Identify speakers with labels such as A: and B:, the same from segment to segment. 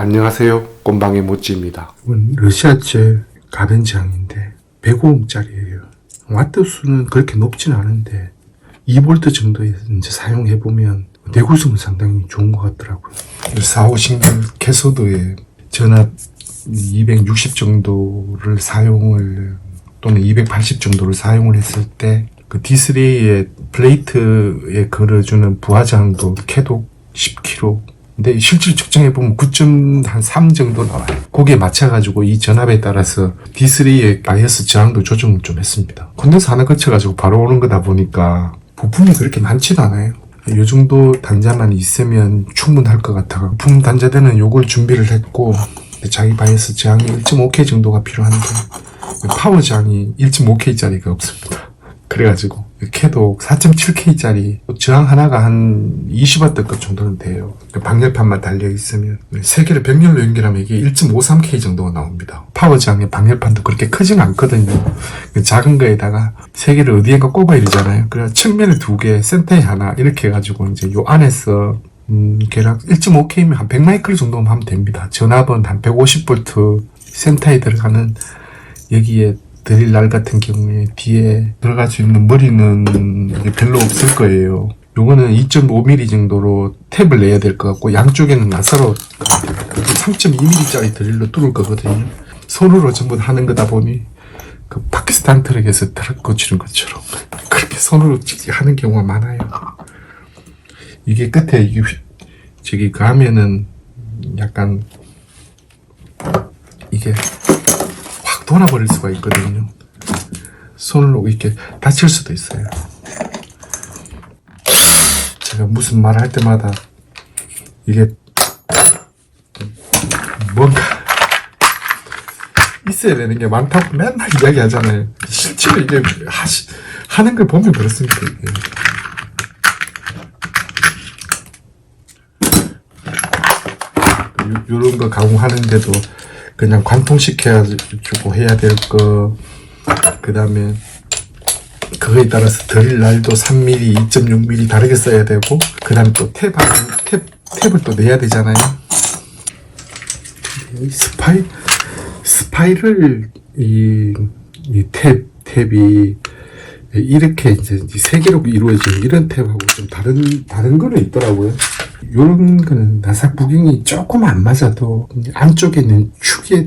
A: 안녕하세요. 꼼방의 모찌입니다.
B: 이건 러시아제 가변제왕인데 105ohm짜리예요. 와트 수는 그렇게 높진 않은데 2V 정도에 이제 사용해보면 내구성은 상당히 좋은 것 같더라고요. 450V 캐소드에 전압 260 정도를 사용을 또는 280 정도를 사용을 했을 때 그 D3의 플레이트에 걸어주는 부하장도 캐독 10kg. 근데 실제로 측정해보면 9.3 정도 나와요. 거기에 맞춰가지고 이 전압에 따라서 D3의 바이어스 저항도 조정을 좀 했습니다. 콘덴서 하나 거쳐가지고 바로 오는 거다 보니까 부품이 그렇게 많지도 않아요. 이 정도 단자만 있으면 충분할 것 같아요. 부품 단자대는 요걸 준비를 했고 자기 바이어스 저항이 1.5K 정도가 필요한데 파워 저항이 1.5K짜리가 없습니다. 그래가지고 캐독 4.7K짜리 저항 하나가 한 20W급 정도는 돼요. 방열판만 달려있으면 3개를 병렬로 연결하면 이게 1.53K 정도가 나옵니다. 파워 저항의 방열판도 그렇게 크진 않거든요. 작은 거에다가 3개를 어디엔가 꼽아야 되잖아요. 그래서 측면에 2개, 센터에 하나 이렇게 해가지고 이제 요 안에서 계략 1.5K면 한 100마이크로 정도만 하면 됩니다. 전압은 한 150V, 센터에 들어가는 여기에 드릴 날 같은 경우에 뒤에 들어갈 수 있는 머리는 별로 없을 거예요. 요거는 2.5mm 정도로 탭을 내야 될 것 같고 양쪽에는 나사로 3.2mm짜리 드릴로 뚫을 거거든요. 손으로 전부 하는 거다 보니 그 파키스탄 트럭에서 트럭 고치는 것처럼 그렇게 손으로 하는 경우가 많아요. 이게 끝에 이게 저기 가면은 약간 이게 돌아버릴 수가 있거든요. 손으로 이렇게 다칠 수도 있어요. 제가 무슨 말 할 때마다 이게 뭔가 있어야 되는 게 많다고 맨날 이야기 하잖아요. 실제로 이게 하는 걸 보면 그렇습니다. 이런 거 가공하는데도 그냥 관통시켜주고 해야 될 거, 그 다음에 그거에 따라서 드릴 날도 3mm, 2.6mm 다르게 써야 되고, 그 다음에 또 탭을 또 내야 되잖아요. 스파이를 이 탭이 이렇게 이제 3개로 이루어진 이런 탭하고 좀 다른 거는 있더라고요. 요런 거는 나사 구경이 조금 안 맞아도 안쪽에 있는 축에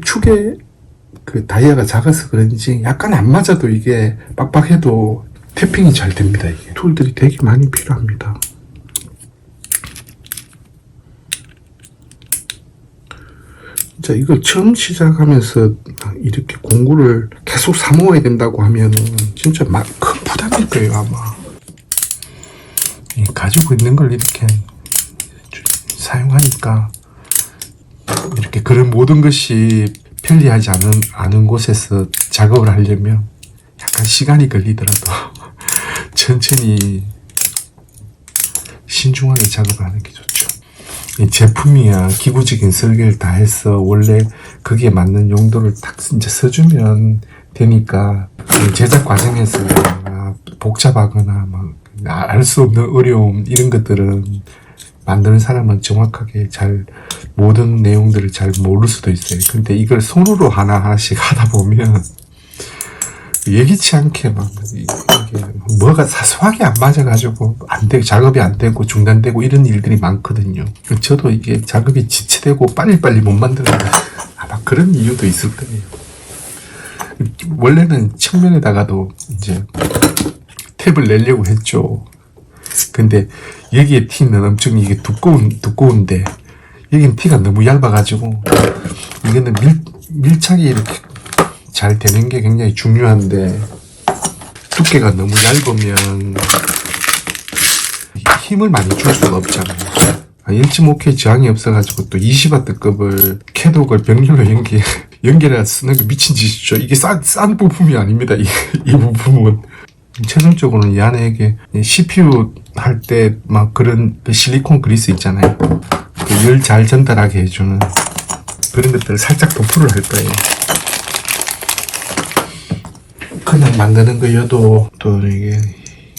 B: 그 다이아가 작아서 그런지 약간 안 맞아도 이게 빡빡해도 태핑이 잘 됩니다. 이게 툴들이 되게 많이 필요합니다. 자, 이걸 처음 시작하면서 이렇게 공구를 계속 사모아야 된다고 하면은 진짜 큰 부담일 거예요, 아마. 가지고 있는 걸 이렇게 사용하니까 이렇게 그런 모든 것이 편리하지 않은 곳에서 작업을 하려면 약간 시간이 걸리더라도 천천히 신중하게 작업을 하는 게 좋죠. 이 제품이야 기구적인 설계를 다 해서 원래 거기에 맞는 용도를 딱 이제 써주면 되니까 제작 과정에서 복잡하거나 알 수 없는 어려움 이런 것들은 만드는 사람은 정확하게 모든 내용들을 잘 모를 수도 있어요. 근데 이걸 손으로 하나하나씩 하다 보면 예기치 않게 이게 뭐가 사소하게 안 맞아가지고 작업이 안 되고 중단되고 이런 일들이 많거든요. 저도 이게 작업이 지체되고 빨리빨리 못 만드는데 아마 그런 이유도 있을 거예요. 원래는 측면에다가도 이제 탭을 내려고 했죠. 근데 여기에 티는 엄청 이게 두꺼운데 여기는 티가 너무 얇아가지고 이거는 밀착이 이렇게 잘 되는 게 굉장히 중요한데 두께가 너무 얇으면 힘을 많이 줄 수가 없잖아요. 1.5K 저항이 없어가지고 또 20W급을 캐독을 병렬로 연결해서 쓰는 게 미친 짓이죠. 이게 싼 부품이 아닙니다. 이 부품은. 최종적으로는 이 안에 이게 CPU 할 때 그런 실리콘 그리스 있잖아요. 열 잘 전달하게 해주는 그런 것들을 살짝 도포를 할 거예요. 그냥 만드는 거여도 또 이게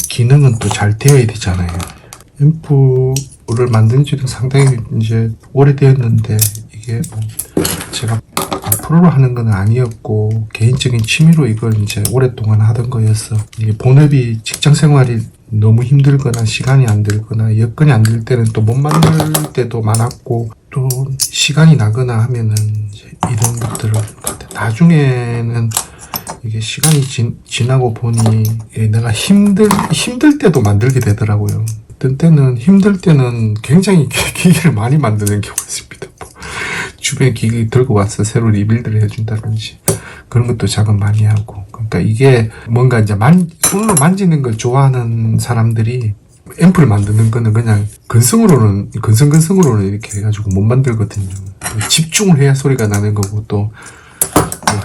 B: 기능은 또 잘 되어야 되잖아요. 앰프를 만든 지는 상당히 이제 오래되었는데 이게 뭐 제가 프로로 하는 건 아니었고 개인적인 취미로 이걸 이제 오랫동안 하던 거였어. 이게 본업이 직장 생활이 너무 힘들거나 시간이 안 들거나 여건이 안 될 때는 또 못 만들 때도 많았고 또 시간이 나거나 하면은 이제 이런 것들을 나중에는 이게 시간이 지나고 보니 내가 힘들 때도 만들게 되더라고요. 어떤 때는 힘들 때는 굉장히 기기를 많이 만드는 경우가 있습니다. 주변에 기기 들고 와서 새로 리빌드를 해준다든지 그런 것도 작업 많이 하고. 그러니까 이게 뭔가 이제 손으로 만지는 걸 좋아하는 사람들이 앰프를 만드는 거는 그냥 근성으로는 이렇게 해가지고 못 만들거든요. 집중을 해야 소리가 나는 거고 또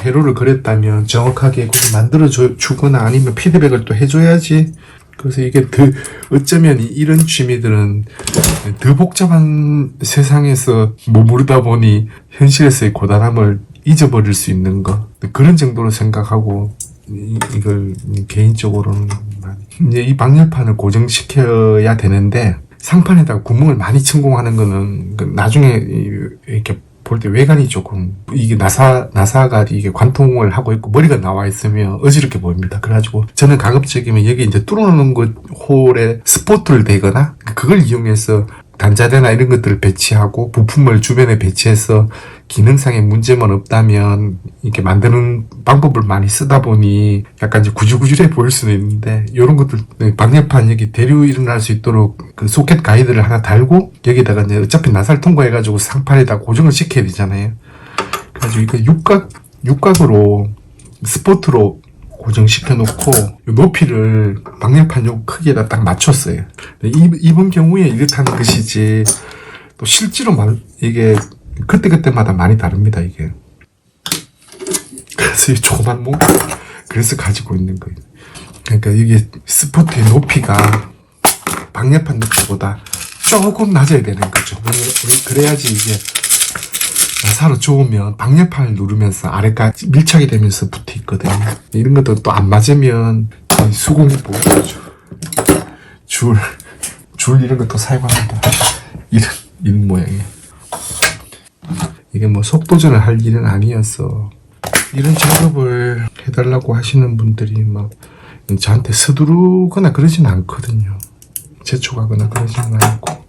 B: 회로를 그렸다면 정확하게 그걸 만들어 주거나 아니면 피드백을 또 해줘야지. 그래서 이게 어쩌면 이런 취미들은 더 복잡한 세상에서 머무르다 보니 현실에서의 고단함을 잊어버릴 수 있는 거. 그런 정도로 생각하고 이걸 개인적으로는 이제 이 방열판을 고정시켜야 되는데 상판에다가 구멍을 많이 천공하는 거는 나중에 이렇게 볼 때 외관이 조금 이게 나사가 이게 관통을 하고 있고 머리가 나와 있으면 어지럽게 보입니다. 그래가지고 저는 가급적이면 여기 이제 뚫어놓는 것 홀에 스포트를 대거나 그걸 이용해서 단자대나 이런 것들을 배치하고 부품을 주변에 배치해서 기능상의 문제만 없다면 이렇게 만드는 방법을 많이 쓰다 보니 약간 이제 구질구질해 보일 수는 있는데 이런 것들 방열판 여기 대류 일어날 수 있도록 그 소켓 가이드를 하나 달고 여기다가 이제 어차피 나사를 통과해가지고 상판에다 고정을 시켜야 되잖아요. 그래가지고 이거 육각으로 스포트로 고정시켜 놓고 높이를 방열판 요 크기에다 딱 맞췄어요. 이번 경우에 이렇다는 것이지 또 실제로 이게 그때그때마다 많이 다릅니다. 이게 그래서 이 조그만 목 그래서 가지고 있는 거예요. 그러니까 이게 스포트의 높이가 방열판 높이보다 조금 낮아야 되는 거죠. 그래야지 이게 나사로 좋으면 방열판을 누르면서 아래까지 밀착이 되면서 붙어 있거든요. 이런 것도 또 안 맞으면 수공이 보이죠. 줄 이런 것도 사용합니다. 이런 모양이에요. 이게 뭐 속도전을 할 일은 아니어서 이런 작업을 해달라고 하시는 분들이 막 저한테 서두르거나 그러진 않거든요. 재촉하거나 그러지는 않고.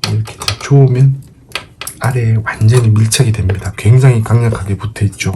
B: 이렇게 좋으면 아래에 완전히 밀착이 됩니다. 굉장히 강력하게 붙어있죠.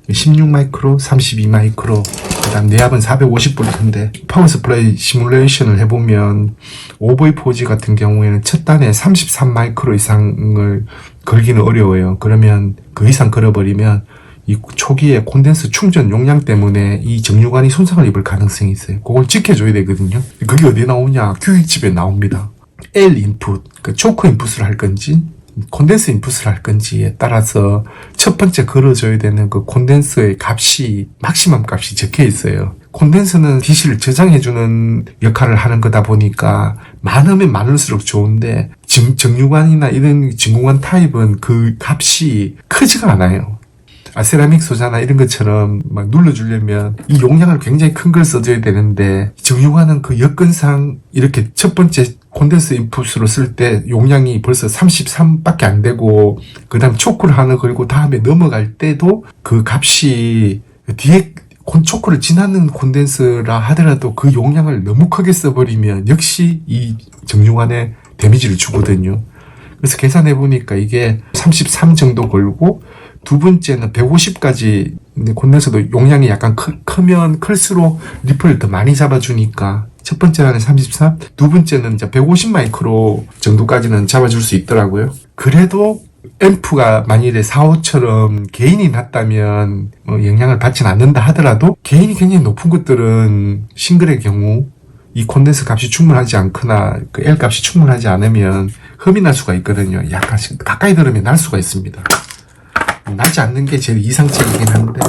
B: 16마이크로, 32마이크로, 그 다음 내압은 450V인데 파워 서플라이 시뮬레이션을 해보면 OV4G 같은 경우에는 첫 단에 33마이크로 이상을 걸기는 어려워요. 그러면 그 이상 걸어버리면 이 초기에 콘덴서 충전 용량 때문에 이 정유관이 손상을 입을 가능성이 있어요. 그걸 지켜줘야 되거든요. 그게 어디에 나오냐? 규격집에 나옵니다. L 인풋, 그 초크 인풋을 할 건지 콘덴서 인풋을 할 건지에 따라서 첫 번째 걸어줘야 되는 그 콘덴서의 값이 막시멈 값이 적혀 있어요. 콘덴서는 DC를 저장해주는 역할을 하는 거다 보니까 많으면 많을수록 좋은데 정유관이나 이런 진공관 타입은 그 값이 크지가 않아요. 세라믹 소자나 이런 것처럼 막 눌러주려면 이 용량을 굉장히 큰 걸 써줘야 되는데 정유관은 그 여건상 이렇게 첫 번째 콘덴서 인풋으로 쓸 때 용량이 벌써 33밖에 안 되고 그 다음 초크를 하나 걸고 다음에 넘어갈 때도 그 값이 뒤에 초크를 지나는 콘덴서라 하더라도 그 용량을 너무 크게 써버리면 역시 이 정유관에 데미지를 주거든요. 그래서 계산해 보니까 이게 33 정도 걸고 두 번째는 150까지 콘덴서도 용량이 약간 크면 클수록 리플을 더 많이 잡아주니까 첫 번째는 33, 두 번째는 이제 150 마이크로 정도까지는 잡아줄 수 있더라고요. 그래도 앰프가 만일에 45처럼 개인이 낮다면 영향을 받지는 않는다 하더라도 개인이 굉장히 높은 것들은 싱글의 경우 이 콘덴서 값이 충분하지 않거나 그 L 값이 충분하지 않으면 흠이 날 수가 있거든요. 약간씩 가까이 들으면 날 수가 있습니다. 나지 않는 게 제일 이상적이긴 한데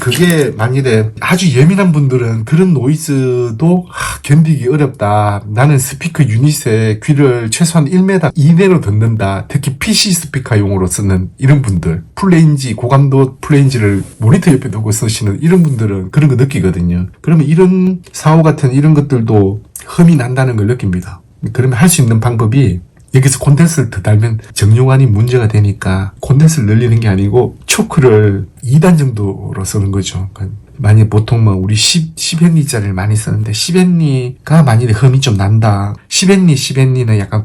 B: 그게 만일에 아주 예민한 분들은 그런 노이즈도 견디기 어렵다. 나는 스피커 유닛에 귀를 최소한 1m 이내로 듣는다. 특히 PC 스피커용으로 쓰는 이런 분들, 풀레인지, 고감도 풀레인지를 모니터 옆에 두고 쓰시는 이런 분들은 그런 거 느끼거든요. 그러면 이런 사고 같은 이런 것들도 흠이 난다는 걸 느낍니다. 그러면 할 수 있는 방법이 여기서 콘덴서를 더 달면 정용환이 문제가 되니까 콘덴서를 늘리는 게 아니고 초크를 2단 정도로 쓰는 거죠. 그러니까 만약에 보통 뭐 우리 10hen리짜리를 많이 쓰는데 10hen리가 만약에 흠이 좀 난다. 10hen리는 약간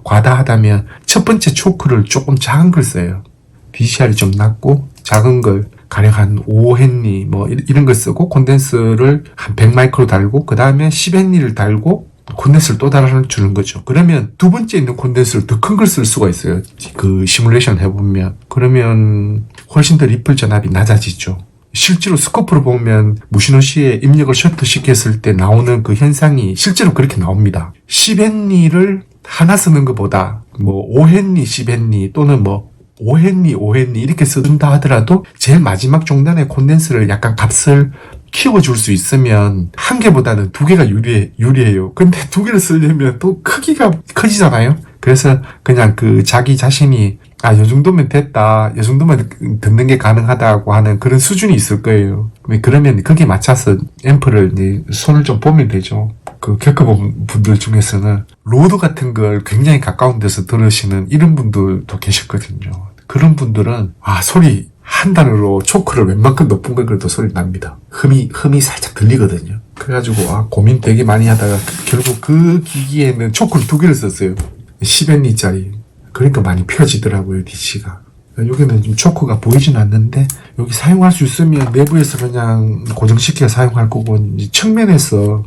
B: 과다하다면 첫 번째 초크를 조금 작은 걸 써요. DCR이 좀 낮고 작은 걸 가령 한 5hen리 뭐 이런 걸 쓰고 콘덴서를 한 100마이크로 달고 그 다음에 10hen리를 달고 콘덴서를 또 달아주는 거죠. 그러면 두 번째 있는 콘덴서를 더 큰 걸 쓸 수가 있어요. 그 시뮬레이션 해보면. 그러면 훨씬 더 리플 전압이 낮아지죠. 실제로 스코프로 보면 무신호 시에 입력을 셔터 시켰을 때 나오는 그 현상이 실제로 그렇게 나옵니다. 10hen리를 하나 쓰는 것보다 뭐 5hen리 10hen리 또는 뭐 5hen리 이렇게 쓴다 하더라도 제일 마지막 중단에 콘덴서를 약간 값을 키워줄 수 있으면 한 개보다는 두 개가 유리해요. 근데 두 개를 쓰려면 또 크기가 커지잖아요. 그래서 그냥 그 자기 자신이 요 정도면 됐다. 요 정도면 듣는 게 가능하다고 하는 그런 수준이 있을 거예요. 그러면 거기에 맞춰서 앰프를 이제 손을 좀 보면 되죠. 그 겪어본 분들 중에서는 로드 같은 걸 굉장히 가까운 데서 들으시는 이런 분들도 계셨거든요. 그런 분들은 소리 한 단으로 초크를 웬만큼 높은 걸 그래도 소리 납니다. 흠이 살짝 들리거든요. 그래가지고 고민 되게 많이 하다가 결국 그 기기에는 초크를 2개를 썼어요. 10hen리짜리. 그러니까 많이 펴지더라고요, DC가. 여기는 좀 초크가 보이진 않는데 여기 사용할 수 있으면 내부에서 그냥 고정시켜 사용할 거고 이제 측면에서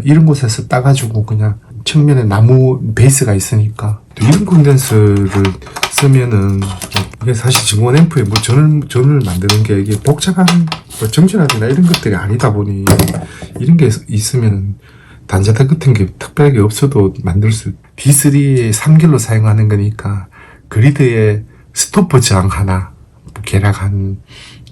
B: 이런 곳에서 따가지고 그냥 측면에 나무 베이스가 있으니까 또 이런 콘덴서를 쓰면은 이게 사실 증원 앰프에 뭐 전을 만드는 게 이게 복잡한 뭐 정전압이나 이런 것들이 아니다 보니 이런 게 있으면 단자탄 같은 게 특별하게 없어도 만들 수 D3의 3결로 사용하는 거니까 그리드에 스토퍼 저항 하나 대략 한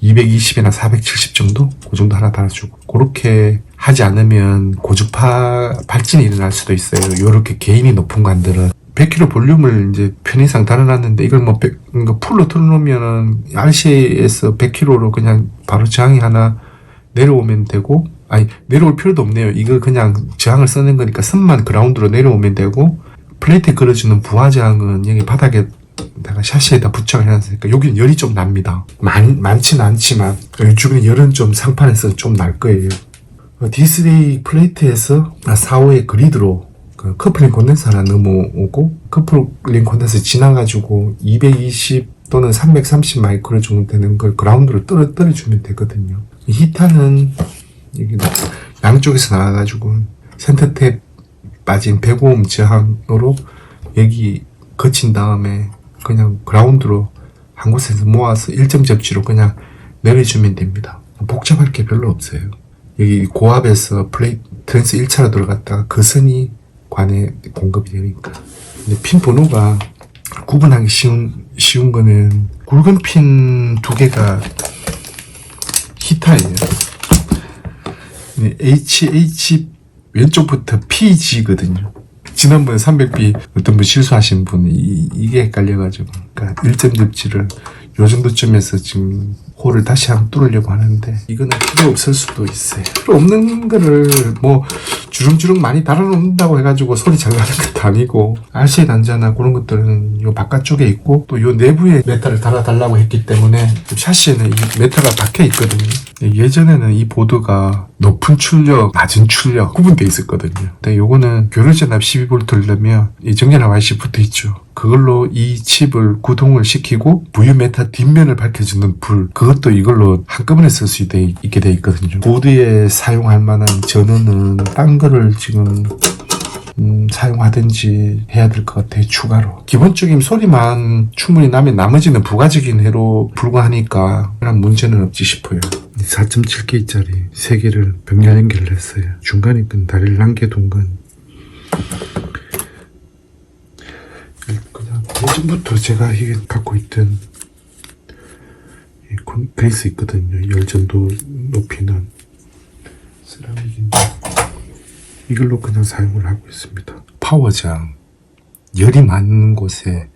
B: 220이나 470 정도? 그 정도 하나 달아주고 그렇게 하지 않으면 고주파 발진이 일어날 수도 있어요. 요렇게 게인이 높은 관들은 100kg 볼륨을 이제 편의상 달아놨는데 이걸 뭐 풀로 틀어놓으면은 RCA에서 100kg로 그냥 바로 저항이 하나 내려오면 되고 내려올 필요도 없네요. 이거 그냥 저항을 쓰는 거니까 선만 그라운드로 내려오면 되고 플레이트에 걸어주는 부하 저항은 여기 바닥에 내가 샤시에다 부착을 해놨으니까 여기는 열이 좀 납니다. 많지는 않지만 주변에 열은 좀 상판에서 좀 날 거예요. D3 플레이트에서 4호의 그리드로 그 커플링 콘덴서 하나 넘어오고 커플링 콘덴서 지나가지고 220 또는 330 마이크로 정도 되는 걸 그라운드로 떨어주면 되거든요. 히타는 여기 양쪽에서 나와가지고 센터탭 빠진 105옴 저항으로 여기 거친 다음에 그냥 그라운드로 한 곳에서 모아서 1점 접지로 그냥 내려주면 됩니다. 복잡할 게 별로 없어요. 여기 고압에서 트랜스 1차로 들어갔다가 거선이 관에 공급이 되니까. 근데 핀 번호가 구분하기 쉬운 거는 굵은 핀 2개가 히타예요. HH 왼쪽부터 PG거든요. 지난번에 300B 어떤 분 실수하신 분 이게 헷갈려가지고 그러니까 1점 접지를 요 정도쯤에서 지금 홀을 다시 한번 뚫으려고 하는데 이거는 필요 없을 수도 있어요. 필요 없는 거를 뭐 주름주름 많이 달아놓는다고 해가지고 소리 잘 나는 것도 아니고 RCA 단자나 그런 것들은 요 바깥쪽에 있고 또 요 내부에 메탈을 달아달라고 했기 때문에 샤시에는 이 메탈가 박혀 있거든요. 예전에는 이 보드가 높은 출력, 낮은 출력 구분되어 있었거든요. 근데 요거는 교류전압 12V를 넣으면 이 정전압 IC 붙어 있죠. 그걸로 이 칩을 구동을 시키고 VU-메타 뒷면을 밝혀주는 불 그것도 이걸로 한꺼번에 쓸 수 있게 돼 있거든요. 보드에 사용할 만한 전원은 딴 거를 지금 사용하든지 해야 될 것 같아요. 추가로 기본적인 소리만 충분히 나면 나머지는 부가적인 해로 불과하니까 그런 문제는 없지 싶어요. 4.7K짜리 3개를 병렬 연결을 했어요. 중간에 끈 다리를 남겨둔 건 그냥 예전부터 제가 이게 갖고 있던 베이스 있거든요. 열전도 높이는 세라믹인데 이걸로 그냥 사용을 하고 있습니다. 파워장 열이 많은 곳에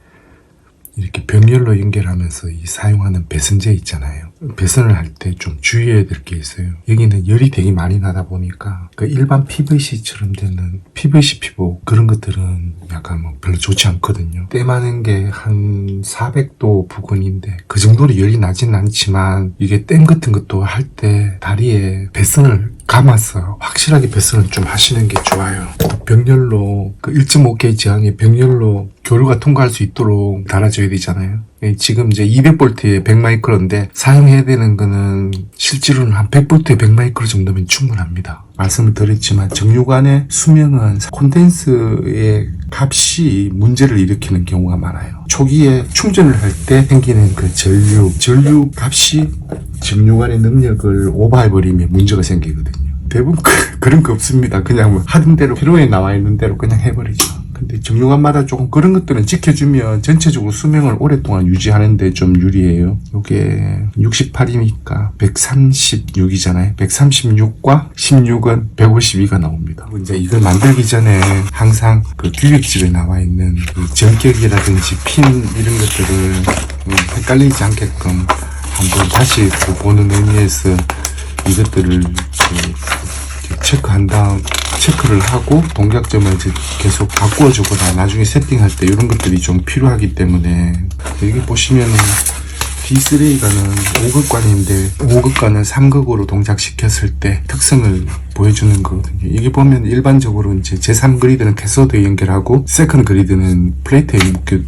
B: 이렇게 병렬로 연결하면서 이 사용하는 배선제 있잖아요. 배선을 할 때 좀 주의해야 될 게 있어요. 여기는 열이 되게 많이 나다 보니까 그 일반 PVC처럼 되는 PVC 피부 그런 것들은 약간 뭐 별로 좋지 않거든요. 때 많은 게 한 400도 부근인데 그 정도로 열이 나진 않지만 이게 댐 같은 것도 할 때 다리에 배선을 감아서 확실하게 배선을 좀 하시는 게 좋아요. 병렬로 그 1.5K 저항의 병렬로 교류가 통과할 수 있도록 달아줘야 되잖아요. 지금 이제 200V에 100마이크로인데 사용해야 되는 거는 실제로는 한 100V에 100마이크로 정도면 충분합니다. 말씀을 드렸지만 정유관의 수명은 콘덴스의 값이 문제를 일으키는 경우가 많아요. 초기에 충전을 할 때 생기는 그 전류 값이 정유관의 능력을 오버해버리면 문제가 생기거든요. 대부분 그런 거 없습니다. 그냥 뭐 하던 대로 필요에 나와 있는 대로 그냥 해버리죠. 근데 정유관마다 조금 그런 것들은 지켜주면 전체적으로 수명을 오랫동안 유지하는데 좀 유리해요. 요게 68이니까 136이잖아요. 136과 16은 152가 나옵니다. 이제 이걸 만들기 전에 항상 그 기획집에 나와 있는 그 전격이라든지 핀 이런 것들을 헷갈리지 않게끔 한번 다시 보는 의미에서 이것들을 체크한 다음 체크를 하고 동작점을 이제 계속 바꿔주거나 나중에 세팅할 때 이런 것들이 좀 필요하기 때문에 여기 보시면은 D3A가는 5극관인데 5극관을 3극으로 동작시켰을 때 특성을 보여주는 거거든요. 이게 보면 일반적으로 이제 제3그리드는 캐서드에 연결하고 세컨 그리드는 플레이트에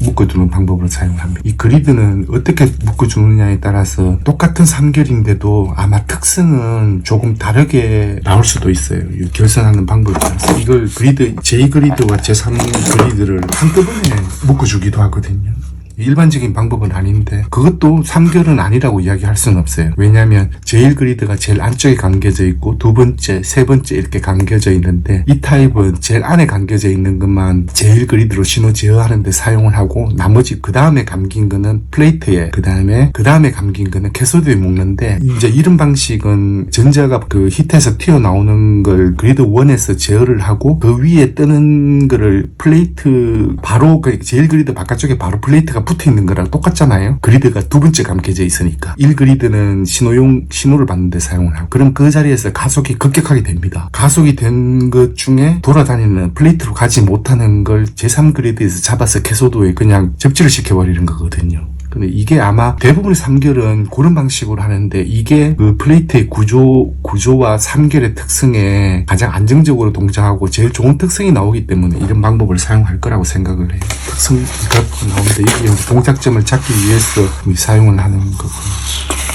B: 묶어두는 방법으로 사용합니다. 이 그리드는 어떻게 묶어주느냐에 따라서 똑같은 3결인데도 아마 특성은 조금 다르게 나올 수도 있어요. 결선하는 방법에 따라서 이걸 그리드 J 그리드와 제3 그리드를 한꺼번에 묶어주기도 하거든요. 일반적인 방법은 아닌데 그것도 3결은 아니라고 이야기할 수는 없어요. 왜냐하면 제일 그리드가 제일 안쪽에 감겨져 있고 두 번째, 세 번째 이렇게 감겨져 있는데 이 타입은 제일 안에 감겨져 있는 것만 제일 그리드로 신호 제어하는데 사용을 하고 나머지 그 다음에 감긴 거는 플레이트에 그 다음에 감긴 거는 캐소드에 묶는데 이제 이런 방식은 전자가 그 히트에서 튀어나오는 걸 그리드 1에서 제어를 하고 그 위에 뜨는 거를 플레이트 바로 제일 그리드 바깥쪽에 바로 플레이트가 붙어 있는 거랑 똑같잖아요. 그리드가 두 번째 감겨져 있으니까 1그리드는 신호를 받는데 사용을 하고 그럼 그 자리에서 가속이 급격하게 됩니다. 가속이 된 것 중에 돌아다니는 플레이트로 가지 못하는 걸 제3그리드에서 잡아서 캐소드에 그냥 접지를 시켜버리는 거거든요. 근데 이게 아마 대부분의 3결은 그런 방식으로 하는데 이게 그 플레이트의 구조와 3결의 특성에 가장 안정적으로 동작하고 제일 좋은 특성이 나오기 때문에 이런 방법을 사용할 거라고 생각을 해요. 특성이 갖고 나오는데 이게 동작점을 잡기 위해서 사용을 하는 거고요.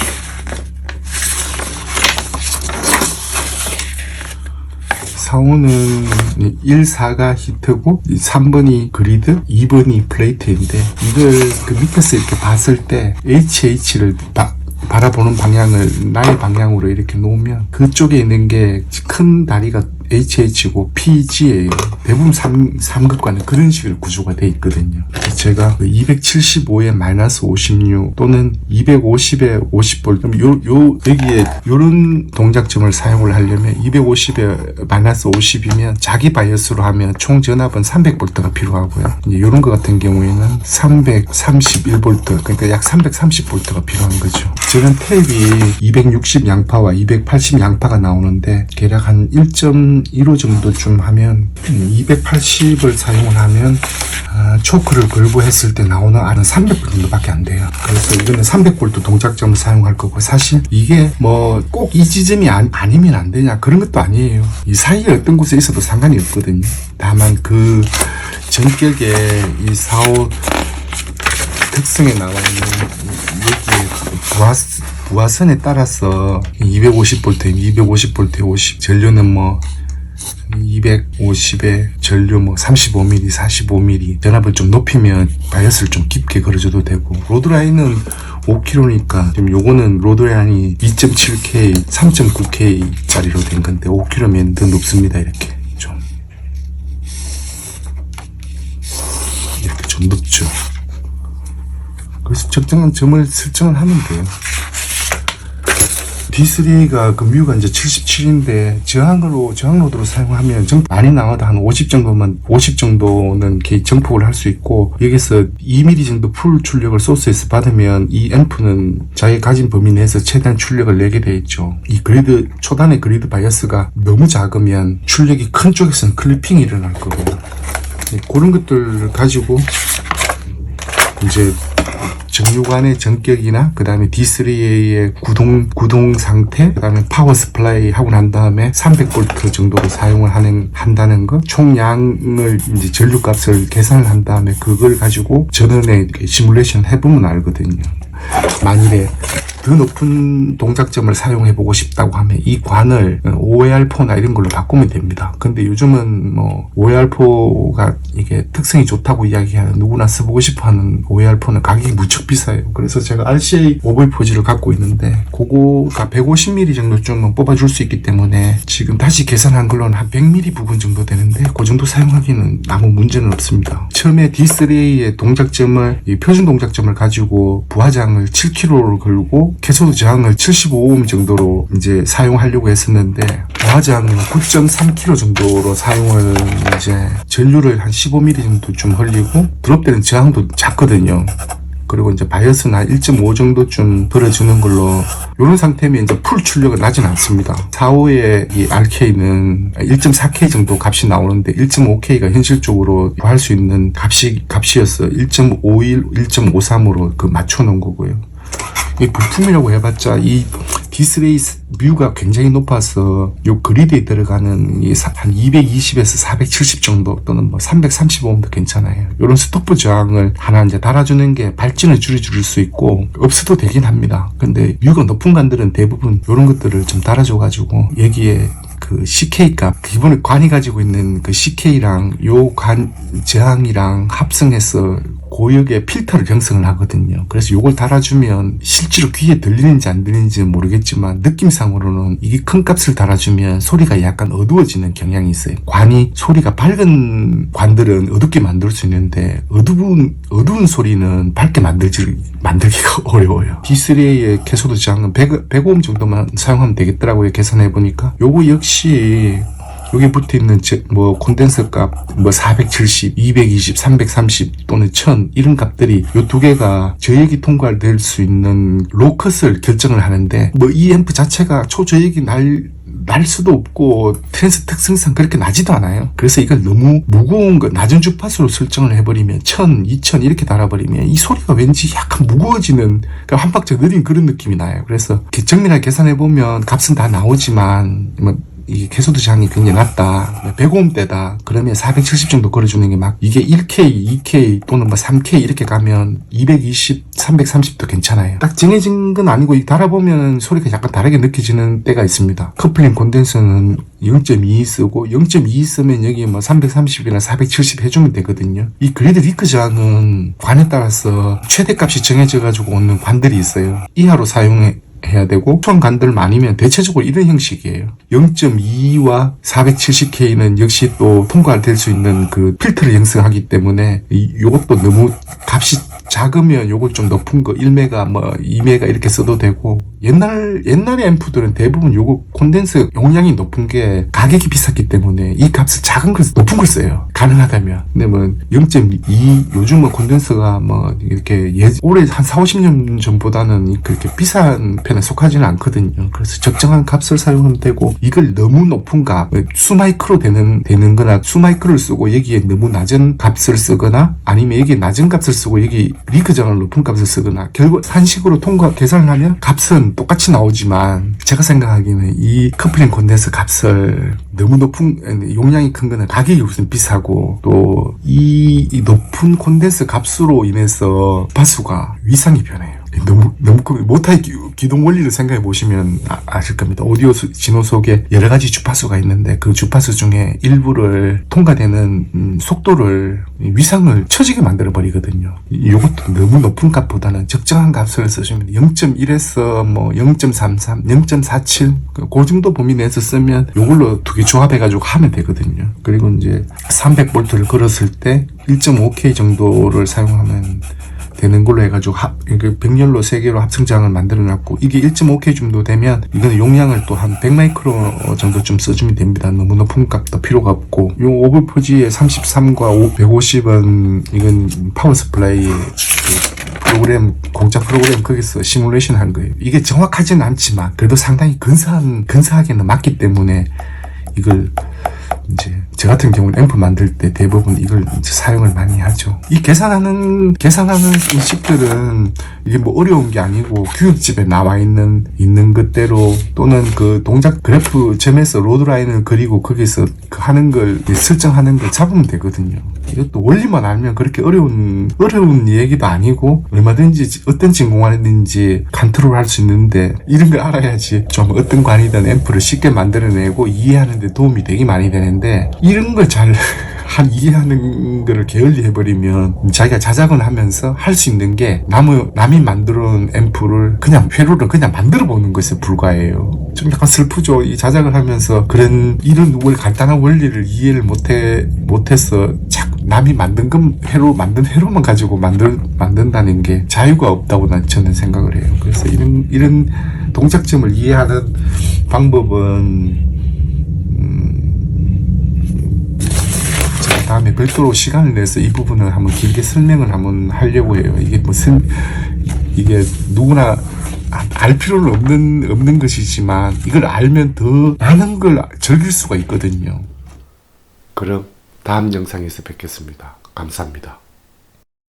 B: 사오는 1, 4가 히트고 3번이 그리드, 2번이 플레이트인데 이걸 그 밑에서 이렇게 봤을 때 HH를 바라보는 방향을 나의 방향으로 이렇게 놓으면 그쪽에 있는 게 큰 다리가 HH고 PG예요. 대부분 3극과는 그런 식으로 구조가 돼 있거든요. 제가 275에 마이너스 56 또는 250에 50V 여기에 요런 동작점을 사용을 하려면 250에 마이너스 50이면 자기 바이어스로 하면 총 전압은 300V가 필요하고요. 이제 요런 거 같은 경우에는 331V 그러니까 약 330V가 필요한 거죠. 저는 탭이 260 양파와 280 양파가 나오는데 대략 한 1.15 정도쯤 하면 280을 사용을 하면 초크를 걸고 했을 때 나오는 R은 300V 정도밖에 안 돼요. 그래서 이거는 300V 동작점을 사용할 거고 사실 이게 뭐 꼭 이 지점이 아니면 안 되냐 그런 것도 아니에요. 이 사이에 어떤 곳에 있어도 상관이 없거든요. 다만 그 전격의 이 사오 특성에 나와 있는 여기에 부하선에 따라서 250V, 250V, 50 전류는 뭐 250에 전류 뭐 35mm, 45mm 전압을 좀 높이면 바이어스를 좀 깊게 걸어줘도 되고 로드라인은 5kg니까 지금 요거는 로드라인이 2.7K, 3.9K 짜리로 된 건데 5kg면 더 높습니다. 이렇게 좀 높죠. 그래서 적정한 점을 설정을 하면 돼요. D3A가 그 뮤가 이제 77인데 저항로드로 사용하면 많이 나와도 한 50 정도는 정폭을 할 수 있고, 여기서 2mm 정도 풀 출력을 소스에서 받으면 이 앰프는 자기 가진 범위 내에서 최대한 출력을 내게 돼 있죠. 이 초단의 그리드 바이어스가 너무 작으면 출력이 큰 쪽에서는 클리핑이 일어날 거고요. 그런 것들을 가지고 이제 정류관의 전격이나 그 다음에 D3A의 구동 상태, 그 다음에 파워 스플라이 하고 난 다음에 300V 정도로 사용을 한다는 거, 총량을 이제 전류값을 계산을 한 다음에 그걸 가지고 전원에 시뮬레이션 해보면 알거든요. 만일에 더 높은 동작점을 사용해보고 싶다고 하면 이 관을 OAR4나 이런 걸로 바꾸면 됩니다. 근데 요즘은 뭐 OAR4가 이게 특성이 좋다고 이야기하는, 누구나 써보고 싶어하는 OAR4는 가격이 무척 비싸요. 그래서 제가 RCA 오버포지를 갖고 있는데 그거가 150mm 정도쯤은 뽑아줄 수 있기 때문에 지금 다시 계산한 걸로는 한 100mm 부분 정도 되는데 그 정도 사용하기는 아무 문제는 없습니다. 처음에 D3A의 동작점을, 이 표준 동작점을 가지고 부하장을 7kg를 걸고 캐소드 저항을 75ohm 정도로 이제 사용하려고 했었는데, 부하장은 9.3kg 정도로 사용을, 이제 전류를 한 15mm 정도 좀 흘리고 드롭되는 저항도 작거든요. 그리고 이제 바이어스는 1.5 정도쯤 걸어주는 걸로, 이런 상태면 이제 풀 출력은 나진 않습니다. 4호의 이 RK는 1.4K 정도 값이 나오는데 1.5K가 현실적으로 할 수 있는 값이어서 1.51, 1.53으로 그 맞춰놓은 거고요. 이 부품이라고 해봤자 이 D3A 뮤가 굉장히 높아서 요 그리드에 들어가는 한 220에서 470 정도 또는 뭐 335도 괜찮아요. 요런 스토프 저항을 하나 이제 달아주는 게 발진을 줄여줄 수 있고, 없어도 되긴 합니다. 근데 뮤가 높은 관들은 대부분 요런 것들을 좀 달아줘가지고 여기에 그 CK 값, 기본에 관이 가지고 있는 그 CK랑 요 관 저항이랑 합성해서 고역의 필터를 형성을 하거든요. 그래서 요걸 달아주면 실제로 귀에 들리는지 안 들리는지는 모르겠지만 느낌상으로는 이게 큰 값을 달아주면 소리가 약간 어두워지는 경향이 있어요. 소리가 밝은 관들은 어둡게 만들 수 있는데 어두운 소리는 밝게 만들기가 어려워요. D3A의 캐소드 저항은 100ohm 정도만 사용하면 되겠더라고요. 계산해보니까. 요거 역시 여기 붙어있는 콘덴서 값 470, 220, 330 또는 1000 이런 값들이 요 두 개가 저역이 통과될 수 있는 로컷을 결정을 하는데, 이 앰프 자체가 초저역이 날 수도 없고 트랜스 특성상 그렇게 나지도 않아요. 그래서 이걸 너무 무거운 거 낮은 주파수로 설정을 해버리면 1000, 2000 이렇게 달아버리면 이 소리가 왠지 약간 무거워지는, 그러니까 한 박자 느린 그런 느낌이 나요. 그래서 정밀하게 계산해보면 값은 다 나오지만 이 캐소드 저항이 굉장히 낮다, 100ohm대다 그러면 470 정도 걸어주는 게 막, 이게 1K, 2K 또는 3K 이렇게 가면 220, 330도 괜찮아요. 딱 정해진 건 아니고 달아보면 소리가 약간 다르게 느껴지는 때가 있습니다. 커플링 콘덴서는 0.2 쓰고 0.2 쓰면 여기 330이나 470 해주면 되거든요. 이 그리드 리크 저항은 관에 따라서 최대값이 정해져가지고 오는 관들이 있어요. 이하로 사용해야 되고, 총 관들 아니면 대체적으로 이런 형식이에요. 0.2와 470K는 역시 또 통과될 수 있는 그 필터를 형성하기 때문에 요것도 너무 값이 작으면 요거 좀 높은 거 1메가 2메가 이렇게 써도 되고, 옛날의 앰프들은 대부분 요거 콘덴서 용량이 높은 게 가격이 비쌌기 때문에 이 값을 높은 걸 써요. 가능하다면. 근데 0.2 요즘은 콘덴서가 이렇게 올해 한 4, 50년 전보다는 그렇게 비싼 편에 속하지는 않거든요. 그래서 적정한 값을 사용하면 되고, 이걸 너무 높은 값, 수마이크로 되는 거나 수마이크를 쓰고 여기에 너무 낮은 값을 쓰거나, 아니면 여기에 낮은 값을 쓰고 여기 리크 저항을 높은 값을 쓰거나, 결국 한식으로 계산을 하면 값은 똑같이 나오지만, 제가 생각하기에는 이 커플링 콘덴서 값을 너무 높은, 용량이 큰 거는 가격이 우선 비싸고, 또 이 높은 콘덴서 값으로 인해서 주파수가 위상이 변해요. 너무 모타의 기동 원리를 생각해 보시면 아실 겁니다. 오디오 진호 속에 여러 가지 주파수가 있는데 그 주파수 중에 일부를 통과되는 속도를, 위상을 처지게 만들어 버리거든요. 이것도 너무 높은 값보다는 적정한 값을 쓰시면 0.1에서 0.33, 0.47 그 정도 범위 내에서 쓰면 이걸로 두 개 조합해 가지고 하면 되거든요. 그리고 이제 300V를 걸었을 때 1.5K 정도를 사용하면 되는 걸로 해가지고 병렬로 3개로 합성장을 만들어놨고, 이게 1.5K 정도 되면 이거는 용량을 또 한 100마이크로 정도쯤 써주면 됩니다. 너무 높은 값도 필요가 없고, 요 오버포지의 33과 150은 이건 파워 스플라이의 프로그램, 공작 프로그램 거기서 시뮬레이션 한 거예요. 이게 정확하지는 않지만 그래도 상당히 근사하게는 맞기 때문에 이걸 이제 저 같은 경우는 앰프 만들 때 대부분 이걸 이제 사용을 많이 하죠. 이 계산하는 식들은 이게 뭐 어려운 게 아니고 교육집에 나와 있는 것대로, 또는 그 동작 그래프 점에서 로드라인을 그리고 거기서 그 하는 걸 설정하는 걸 잡으면 되거든요. 이것도 원리만 알면 그렇게 어려운 얘기도 아니고 얼마든지 어떤 전공하든지 컨트롤 할 수 있는데, 이런 걸 알아야지 좀 어떤 관이든 앰프를 쉽게 만들어내고 이해하는 데 도움이 되게 많이 되는데, 이런 걸 잘 이해하는 거를 게을리 해버리면 자기가 자작을 하면서 할 수 있는 게 남이 만들어 놓은 앰프를 그냥 회로를 그냥 만들어 보는 것에 불과해요. 좀 약간 슬프죠. 이 자작을 하면서 이런 간단한 원리를 이해를 못해서 자꾸 남이 만든 만든 회로만 가지고 만든다는 게 자유가 없다고 저는 생각을 해요. 그래서 이런 동작점을 이해하는 방법은 다음에 별도로 시간을 내서 이 부분을 한번 길게 설명을 한번 하려고 해요. 이게 누구나 알 필요는 없는 것이지만, 이걸 알면 더 많은 걸 즐길 수가 있거든요.
A: 그럼 다음 영상에서 뵙겠습니다. 감사합니다.